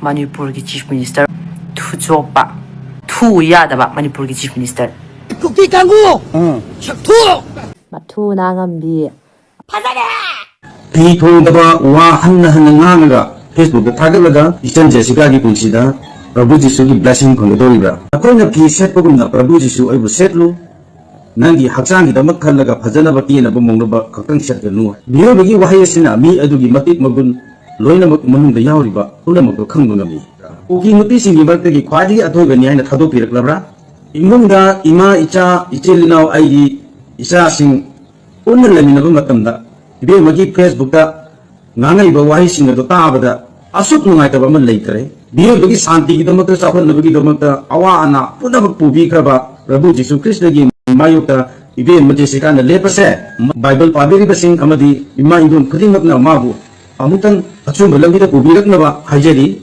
Manipurgi Chief Minister Thu Chokpa Thu Yadaba Manipurgi Chief Minister 국비 강구 척투 Matu Nangambi 비통다바 와 한나 ngangaga Facebook 타글라가 이전 제시가기 분시다 प्रभु जीशु की blessing फंगदोरिबा अकोना की set पगुमना प्रभु जीशु अइबु सेटलु नंगी हक्सांग की दमक खलगा फजना बकी न बमंगबा खक्तंग सेटगनु बियो बगी वहायसिना मी अदुगी मतिक मगुन लोइनमक मनुंग द यावरिबा पुनमक खंगनुगमी उगी नुपी सिंगी बर्तगी ख्वाजी अथोग न्यायना थादो पिरकलबरा इमुंगदा इमा इचा इचेलिनाव आइगी इचा सिंग उन्न लेमिनबा मतमदा बे मगी फेसबुक दा ngangai wahai singa to taabada asuk nungai ta baman leitare biyo bagi santi ki damak safan bagi damak awa ana punamak pubi kraba prabhu jisu krishna gi mayukta ibe mate sikana lepase bible pabiri basing amadi ima indun khudingak na mabu amutan achum balagi ta pubi rakna ba hajari